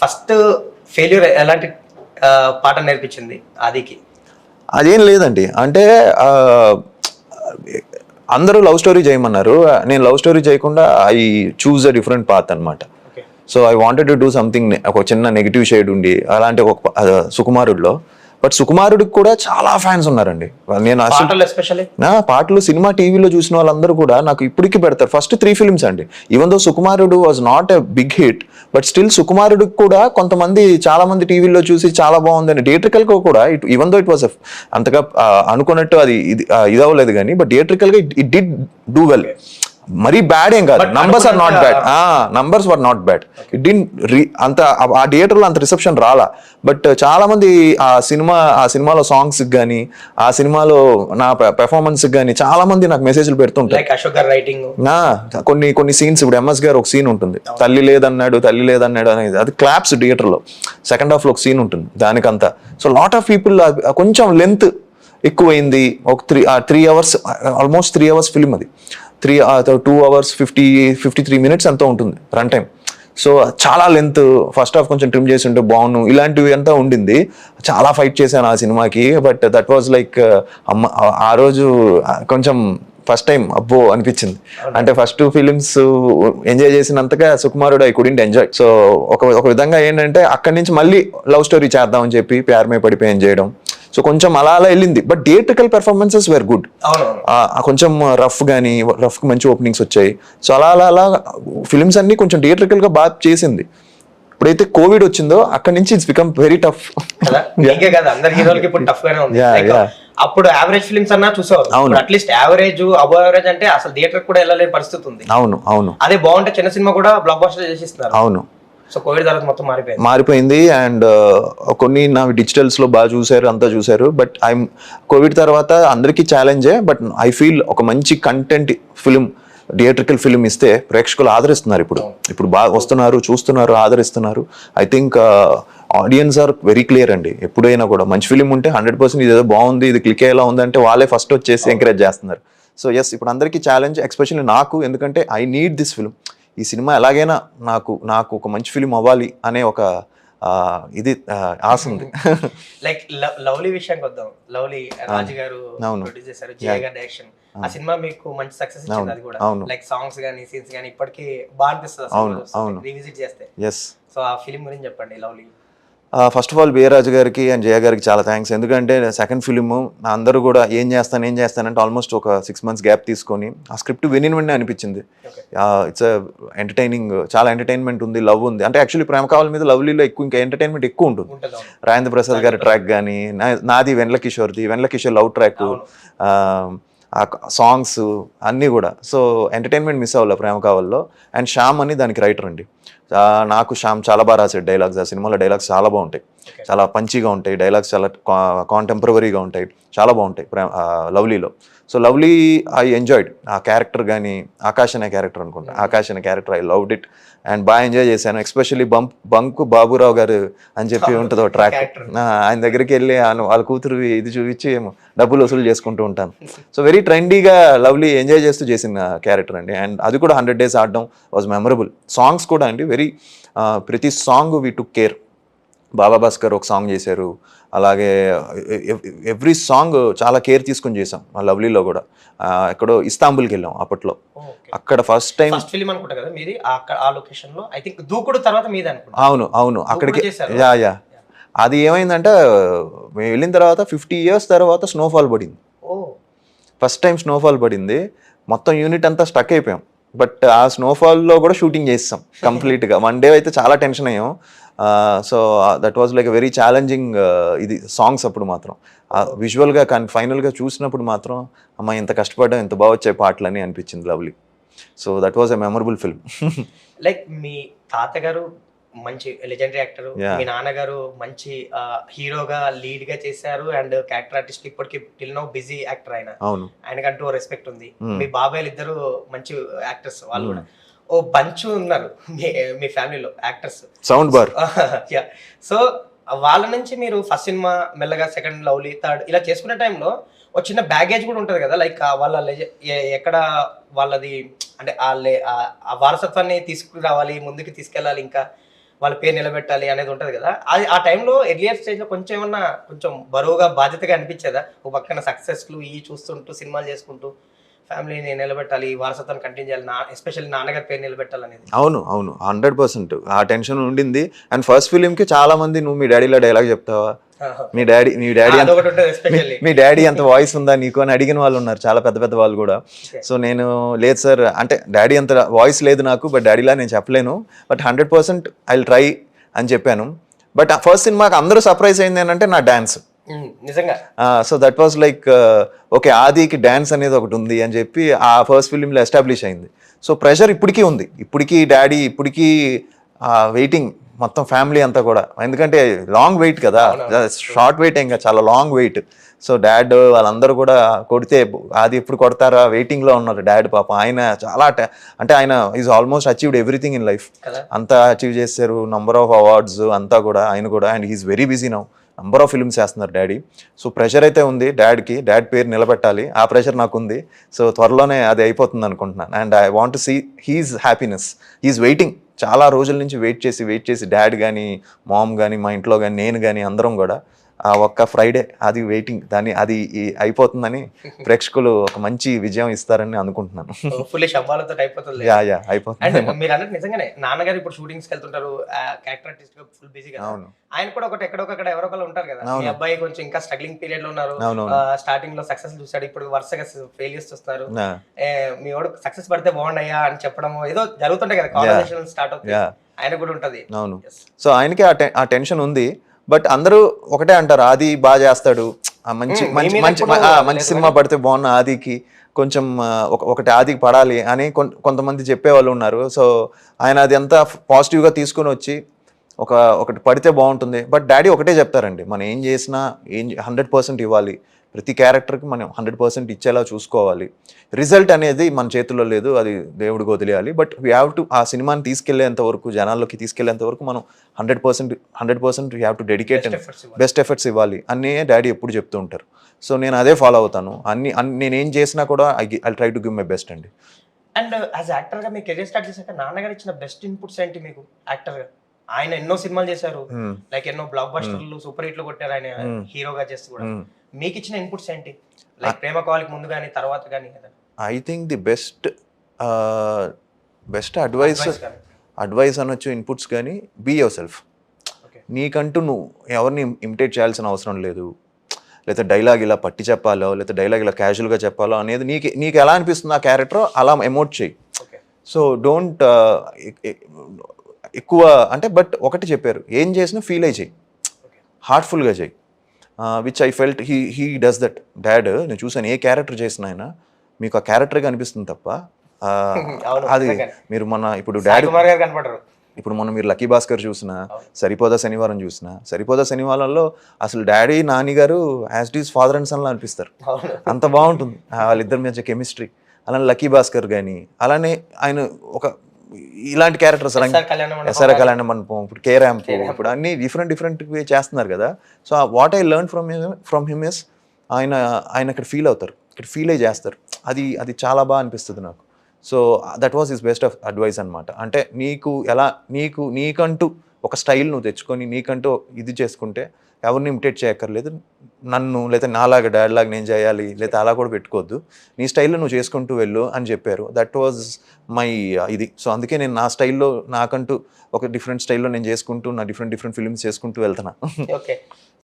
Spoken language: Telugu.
ఫస్ట్ ఫెయిల్యూర్ ఎలాంటి పాట నేర్పించింది ఆదికి? అదేం లేదండి, అంటే అందరూ లవ్ స్టోరీ చేయమన్నారు, నేను లవ్ స్టోరీ చేయకుండా I choose a different path అనమాట. So I wanted to do something, ఒక చిన్న నెగిటివ్ షేడ్ ఉండి అలాంటి ఒక సుకుమారుడిలో. బట్ సుకుమారుడికి కూడా చాలా ఫ్యాన్స్ ఉన్నారండి. నేను పాటలు సినిమా టీవీలో చూసిన వాళ్ళందరూ కూడా నాకు ఇప్పటికీ పెడతారు. ఫస్ట్ 3 ఫిల్మ్స్ అండి, even though Sukumarudu was not a big hit, but still సుకుమారుడికి కూడా కొంతమంది చాలా మంది టీవీలో చూసి చాలా బాగుందని, థియేట్రికల్ గా కూడా ఈవెన్ దో ఇట్ వాజ్ అంతగా అనుకున్నట్టు అది ఇది అవ్వలేదు కానీ, బట్ థియేట్రికల్ గా ఇట్ డిడ్ డూ వెల్. మరీ బ్యాడ్ ఏం కాదు, numbers are not bad, numbers were not bad. It didn't అంత ఆ థియేటర్లో అంత రిసెప్షన్ రాలా. బట్ చాలా మంది ఆ సినిమాలో సాంగ్స్ కానీ, ఆ సినిమాలో నా పెర్ఫార్మెన్స్ కానీ చాలా మంది నాకు మెసేజ్లు పెడుతుంటారు. కొన్ని సీన్స్, ఇప్పుడు ఎంఎస్ గారు ఒక సీన్ ఉంటుంది, తల్లి లేదన్నాడు అనేది, అది క్లాప్స్ థియేటర్లో. సెకండ్ హాఫ్ లో ఒక సీన్ ఉంటుంది దానికంతా. సో లాట్ ఆఫ్ పీపుల్, కొంచెం లెంత్ ఎక్కువైంది, ఒక 3 అవర్స్, ఆల్మోస్ట్ 3 అవర్స్ ఫిల్మ్ అది. 2 hours 53 minutes అంతా ఉంటుంది రన్ టైం. సో చాలా లెంత్, ఫస్ట్ హాఫ్ కొంచెం ట్రిమ్ చేసి ఉంటే బాగుండు, ఇలాంటివి అంతా ఉండింది. చాలా ఫైట్ చేశాను ఆ సినిమాకి. బట్ దట్ వాజ్ లైక్ ఆ రోజు కొంచెం ఫస్ట్ టైం అబ్బో అనిపించింది. అంటే ఫస్ట్ 2 ఫిలిమ్స్ ఎంజాయ్ చేసినంతగా Sukumarudu I couldn't enjoy. So ఒక విధంగా ఏంటంటే అక్కడి నుంచి మళ్ళీ లవ్ స్టోరీ చేద్దామని చెప్పి ప్యార్ మే పడిపోయి చేయడం. సో కొంచెం అలా వెళ్ళింది. But theatrical performances were good. కొంచెం రఫ్ కి మంచి ఓపెనింగ్స్ వచ్చాయి. సో అలా ఫిలిమ్స్ అన్ని కొంచెం థియేట్రికల్ గా బాగా చేసింది. ఇప్పుడైతే కోవిడ్ వచ్చిందో అక్కడి నుంచి ఇట్స్ బికమ్ వెరీ టఫ్. అప్పుడు యావరేజ్ ఫిలిమ్స్ అన్నా చూసేవారు, అట్లీస్ట్ యావరేజ్ అబవ్ యావరేజ్ అంటే అసలు థియేటర్ కూడా వెళ్ళలేని పరిస్థితి ఉంది. అవును అదే బాగుంటే చిన్న సినిమా కూడా బ్లాక్ బస్టర్ చేసిస్తున్నారు. అవును, సో కోవిడ్ తర్వాత మొత్తం మారిపోయింది. అండ్ కొన్ని నా డిజిటల్స్ లో బాగా చూసారు, అంతా చూసారు. బట్ కోవిడ్ తర్వాత అందరికీ ఛాలెంజే. బట్ ఐ ఫీల్ ఒక మంచి కంటెంట్ ఫిలిం, థియేట్రికల్ ఫిలిం ఇస్తే ప్రేక్షకులు ఆదరిస్తున్నారు. ఇప్పుడు బాగా వస్తున్నారు, చూస్తున్నారు, ఆదరిస్తున్నారు. I think audience are very clear అండి. ఎప్పుడైనా కూడా మంచి ఫిలిం ఉంటే 100% ఇది ఏదో బాగుంది, ఇది క్లిక్ అయ్యేలా ఉందంటే వాళ్ళే ఫస్ట్ వచ్చేసి ఎంకరేజ్ చేస్తున్నారు. సో ఎస్, ఇప్పుడు అందరికీ ఛాలెంజ్, ఎస్పెషల్లీ నాకు, ఎందుకంటే ఐ నీడ్ దిస్ ఫిలిం. ఈ సినిమా ఎలాగైనా నాకు ఒక మంచి ఫిలిం అవ్వాలి అనే ఒక ఇది ఆశ ఉంది. లైక్ లవ్లీ విషయానికి వద్దాం. లవ్లీ రాజు గారు ప్రొడ్యూస్ చేశారు, జియా గారి డైరెక్షన్. ఆ సినిమా మీకు మంచి సక్సెస్ ఇచ్చింది. అది కూడా లైక్ సాంగ్స్ గానీ సీన్స్ గానీ ఇప్పటికీ బాగా అనిపిస్తుంది రీవిజిట్ చేస్తే. సో ఆ ఫిలిం గురించి చెప్పండి, lovely. First of all BA Raju గారికి అండ్ జయ గారికి చాలా థ్యాంక్స్. ఎందుకంటే సెకండ్ ఫిలిము అందరూ కూడా ఏం చేస్తానంటే ఆల్మోస్ట్ ఒక 6 months గ్యాప్ తీసుకొని ఆ స్క్రిప్ట్ వెంటనే అనిపించింది. ఇట్స్ ఎంటర్టైనింగ్, చాలా ఎంటర్టైన్మెంట్ ఉంది, లవ్ ఉంది. అంటే యాక్చువల్లీ ప్రేమ కావాల మీద లవ్లీలో ఇంకా ఎంటర్టైన్మెంట్ ఎక్కువ ఉంటుంది. రాజేంద్ర ప్రసాద్ గారి ట్రాక్ కానీ, నాది వెన్నెల కిషోర్ లవ్ ట్రాక్, ఆ సాంగ్స్ అన్నీ కూడా. సో ఎంటర్టైన్మెంట్ మిస్ అవ్వాలి ప్రేమ కావాల్లో. అండ్ శ్యామ్ అని దానికి రైటర్ అండి. నాకు శ్యామ్ చాలా బాగా రాశాడు డైలాగ్స్. ఆ సినిమాలో డైలాగ్స్ చాలా బాగుంటాయి, చాలా పంచిగా ఉంటాయి డైలాగ్స్, చాలా కాంటెంపరీగా ఉంటాయి, చాలా బాగుంటాయి లవ్లీలో. సో లవ్లీ ఐ ఎంజాయ్డ్ ఆ క్యారెక్టర్ కానీ, ఆకాష్ అనే క్యారెక్టర్ అనుకుంటా, ఆకాష్ అనే character I loved it and బాగా ఎంజాయ్ చేశాను. ఎస్పెషల్లీ బంకు బాబురావు గారు అని చెప్పి ఉంటుంది ఒక ట్రాక్. ఆయన దగ్గరికి వెళ్ళి వాళ్ళ కూతురు ఇది చూపించి డబ్బులు వసూలు చేసుకుంటూ ఉంటాను. సో వెరీ ట్రెండీగా లవ్లీ ఎంజాయ్ చేస్తూ చేసిన క్యారెక్టర్ అండి. అండ్ అది కూడా 100 days ఆడడం వాజ్ మెమరబుల్. సాంగ్స్ కూడా అండి వెరీ, ప్రతి సాంగ్ వీ టుక్ కేర్. బాబా భాస్కర్ ఒక సాంగ్ చేశారు, అలాగే ఎవ్రీ సాంగ్ చాలా కేర్ తీసుకుని చేసాం మా లవ్లీలో కూడా. ఎక్కడో ఇస్తాంబుల్కి వెళ్ళాం అప్పట్లో, అక్కడ ఫస్ట్ టైం. అవును అక్కడికి. యా అది ఏమైందంటే మేము వెళ్ళిన తర్వాత 50 years తర్వాత స్నోఫాల్ పడింది. ఫస్ట్ టైం స్నోఫాల్ పడింది, మొత్తం యూనిట్ అంతా స్టక్ అయిపోయాం. బట్ ఆ స్నోఫాల్లో కూడా షూటింగ్ చేస్తాం కంప్లీట్గా. 1 day అయితే చాలా టెన్షన్ అయ్యాం. So that was like very challenging ఇది సాంగ్స్. అప్పుడు మాత్రం విజువల్గా కానీ ఫైనల్గా చూసినప్పుడు మాత్రం అమ్మ ఎంత కష్టపడ్డాం, ఎంత బాగా వచ్చాయి పాటలని అనిపించింది lovely. So that was a memorable film. Like మీ తాతగారు మంచి లెజెండరీ యాక్టర్, మీ నాన్నగారు మంచి హీరోగా లీడ్ గా చేశారు అండ్ క్యారెక్టర్ ఆర్టిస్ట్, ఇప్పటికి టిల్ నౌ బిజీ యాక్టర్. ఆయనకంటూ రెస్పెక్ట్ ఉంది. మీ బాబాయ్లు ఇద్దరు మంచి యాక్టర్స్, వాళ్ళు కూడా ఓ బంచ్ ఉన్నారు మీ ఫ్యామిలీలో యాక్టర్స్, సౌండ్ బార్. సో వాళ్ళ నుంచి మీరు ఫస్ట్ సినిమా, మెల్లగా సెకండ్ లవ్లీ, థర్డ్ ఇలా చేసుకునే టైంలో ఒక చిన్న బ్యాగేజ్ కూడా ఉంటుంది కదా. లైక్ వాళ్ళ ఎక్కడ వాళ్ళది అంటే ఆ వారసత్వాన్ని తీసుకురావాలి, ముందుకు తీసుకెళ్ళాలి. ఇంకా వాళ్ళ పేరు నిలబెట్టాలి అనేది ఉంటది కదా, అది ఆ టైంలో ఎర్లియర్ స్టేజ్ లో కొంచెం ఏమన్నా కొంచెం బరువుగా బాధ్యతగా అనిపించేదా? ఒక పక్కన సక్సెస్లు ఈ చూస్తుంటూ సినిమాలు చేసుకుంటూ ఫ్యామిలీని నిలబెట్టాలి, ఈ వారసత్వాన్ని కంటిన్యూ చేయాలి, ఎస్పెషల్లీ నాన్నగారి పేరు నిలబెట్టాలనేది. అవును, అవును, 100% ఆ టెన్షన్ ఉండింది. అండ్ ఫస్ట్ ఫిలింకి చాలా మంది నువ్వు మీ డాడీలో డైలాగ్ చెప్తావా, మీ డాడీ అదొకటి ఉంటుంది ఎస్పెషల్లీ. మీ డాడీ అంత వాయిస్ ఉందా నీకు అని అడిగిన వాళ్ళు ఉన్నారు, చాలా పెద్ద పెద్ద వాళ్ళు కూడా. సో నేను లేదు సార్, అంటే డాడీ అంత వాయిస్ లేదు నాకు, బట్ డాడీలా నేను చెప్పలేను, బట్ 100% ఐ విల్ ట్రై అని చెప్పాను. బట్ ఆ ఫస్ట్ సినిమాకి అందరూ సర్ప్రైజ్ అయింది ఏంటంటే నా డాన్స్. నిజంగా. So that was like okay, ఆదికి డాన్స్ అనేది ఒకటి ఉంది అని చెప్పి ఆ ఫస్ట్ ఫిలింలో ఎస్టాబ్లిష్ అయింది. సో ప్రెషర్ ఇప్పటికీ ఉంది, ఇప్పటికీ డాడీ, ఇప్పటికీ వెయిటింగ్ మొత్తం ఫ్యామిలీ అంతా కూడా, ఎందుకంటే లాంగ్ వెయిట్ కదా, షార్ట్ వెయిట్ ఇంకా చాలా లాంగ్ వెయిట్. సో డాడ్ వాళ్ళందరూ కూడా కొడితే అది ఎప్పుడు కొడతారా వెయిటింగ్లో ఉన్నారు డాడ్. పాప ఆయన చాలా అంటే ఆయన is almost achieved everything in life, అంతా అచీవ్ చేశారు, నంబర్ ఆఫ్ అవార్డ్స్ అంతా కూడా ఆయన కూడా. And he's very busy now, number of films చేస్తున్నారు డాడీ. సో ప్రెషర్ అయితే ఉంది డాడ్కి, డాడ్ పేరు నిలబెట్టాలి, ఆ ప్రెషర్ నాకు ఉంది. సో త్వరలోనే అది అయిపోతుంది అనుకుంటున్నాను. And I want to see his happiness, he's waiting, చాలా రోజుల నుంచి వెయిట్ చేసి డాడ్ కానీ మామ్ కానీ మా ఇంట్లో కానీ నేను కానీ అందరం కూడా ఆ ఒక్క ఫ్రైడే అది వెయిటింగ్, దాన్ని అది అయిపోతుందని ప్రేక్షకులు ఒక మంచి విజయం ఇస్తారని అనుకుంటున్నాను. ఫుల్లీ శబ్దాలతో అయిపోతుంది. యా అయిపోతుంది. మీరు అన్నట్టు నిజంగానే నాన్నగారు ఇప్పుడు షూటింగ్స్కి వెళ్తుంటారు, క్యారెక్టర్ ఆర్టిస్ట్ గా ఫుల్ బిజీగా. అవును, ఆయన కూడా ఒకటి ఎక్కడొకక్కడ ఎవరో ఒకళ్ళు ఉంటారు కదా, మీ అబ్బాయి కొంచెం ఇంకా స్ట్రగ్లింగ్ పీరియడ్ లో ఉన్నారు, స్టార్టింగ్ లో సక్సెస్ చూసాడు, ఇప్పుడు వరుసగా ఫెయిలియర్స్ చూస్తారు, మీ వాడు సక్సెస్ పడితే బాగుండయ్యా అని చెప్పడం ఏదో జరుగుతుంటాయి కదా, కాన్వర్సేషన్ స్టార్ట్ అవుతుంది, ఆయన కూడా ఉంటది. అవును. సో ఆయనకి ఆ టెన్షన్ ఉంది. బట్ అందరూ ఒకటే అంటారు, ఆది బాగా చేస్తాడు, మంచి సినిమా పడితే బాగున్న ఆదికి కొంచెం ఒకటి ఆదికి పడాలి అని కొంతమంది చెప్పేవాళ్ళు ఉన్నారు. సో ఆయన అది అంతా పాజిటివ్గా తీసుకొని వచ్చి ఒకటి పడితే బాగుంటుంది. బట్ డాడీ ఒకటే చెప్తారండి, మనం ఏం చేసినా 100% ఇవ్వాలి, ప్రతి క్యారెక్టర్కి మనం 100% ఇచ్చేలా చూసుకోవాలి. రిజల్ట్ అనేది మన చేతుల్లో లేదు, అది దేవుడికి వదిలేయాలి. బట్ వీ హ్యావ్ టు ఆ సినిమాని తీసుకెళ్లేంత వరకు, జనాల్లోకి తీసుకెళ్లేంత వరకు మనం 100% we have to dedicate and best efforts ఇవ్వాలి అని డాడీ ఎప్పుడు చెప్తూ ఉంటారు. సో నేను అదే ఫాలో అవుతాను. నేను ఏం చేసినా కూడా I try to give my best అండి. అండ్ యాజ్ యాక్టర్ గా మీ కెరీర్ స్టార్ట్ చేశాక నాన్నగారు ఇచ్చిన బెస్ట్ ఇన్పుట్స్ ఏంటి మీకు యాక్టర్ గా? ఆయన ఎన్నో సినిమాలు చేశారు, లైక్ ఎన్నో బ్లాక్ బస్టర్లు సూపర్ హిట్లు కొట్టారు ఆయన హీరోగా చేస్తూ కూడా. మీకు ఇచ్చిన ఇన్పుట్స్ ఏంటి, లైక్ ప్రేమ కావాలికి ముందు కానీ తర్వాత కానీ? I think the best advice అనొచ్చు, ఇన్పుట్స్ కానీ, బీ యువర్ సెల్ఫ్. నీకంటూ నువ్వు ఎవరిని ఇమిటేట్ చేయాల్సిన అవసరం లేదు, లేదా డైలాగ్ ఇలా పట్టి చెప్పాలో, లేదా డైలాగ్ ఇలా క్యాజువల్గా చెప్పాలో అనేది నీకు ఎలా అనిపిస్తుంది ఆ క్యారెక్టర్ అలా ఎమోట్ చేయి. సో డోంట్ ఎక్కువ అంటే, బట్ ఒకటి చెప్పారు, ఏం చేసినా ఫీల్ అయి చేయి, హార్ట్ఫుల్గా చేయి, which I felt he does that. Dad నేను చూసాను, ఏ క్యారెక్టర్ చేసిన ఆయన మీకు ఆ క్యారెక్టర్గా అనిపిస్తుంది తప్ప అది మీరు ఇప్పుడు డాడీ ఇప్పుడు మీరు లక్కీ భాస్కర్ చూసినా, సరిపోదా శనివారం చూసినా, సరిపోదా శనివారంలో అసలు డాడీ నాని గారు as it is father and సన్లా అనిపిస్తారు, అంత బాగుంటుంది వాళ్ళిద్దరి మధ్య కెమిస్ట్రీ. అలానే లక్కీ భాస్కర్ కానీ, అలానే ఆయన ఒక ఇలాంటి క్యారెక్టర్స్ ఎస్ఆర్ కళ్యాణ మండపం, ఇప్పుడు కే ర్యాంప్, ఇప్పుడు అన్ని డిఫరెంట్ చేస్తున్నారు కదా. So what I learn from him is ఆయన ఇక్కడ ఫీల్ అవుతారు, ఇక్కడ ఫీల్ అయ్యి చేస్తారు, అది చాలా బాగా అనిపిస్తుంది నాకు. So that was his best of advice అనమాట. అంటే నీకంటూ ఒక స్టైల్ నువ్వు తెచ్చుకొని నీకంటూ ఇది చేసుకుంటే ఎవరిని ఇమిటేట్ చేయక్కర్లేదు, నన్ను లేదా నాలాగా డాడ్ లాగా నేను చేయాలి లేదా అలా కూడా పెట్టుకోవద్దు, నీ స్టైల్లో నువ్వు చేసుకుంటూ వెళ్ళు అని చెప్పారు. దట్ వాజ్ మై ఇది. సో అందుకే నేను నా స్టైల్లో నాకంటూ ఒక డిఫరెంట్ స్టైల్లో నేను చేసుకుంటూ నా డిఫరెంట్ ఫిల్మ్స్ చేసుకుంటూ వెళ్తున్నా. ఓకే.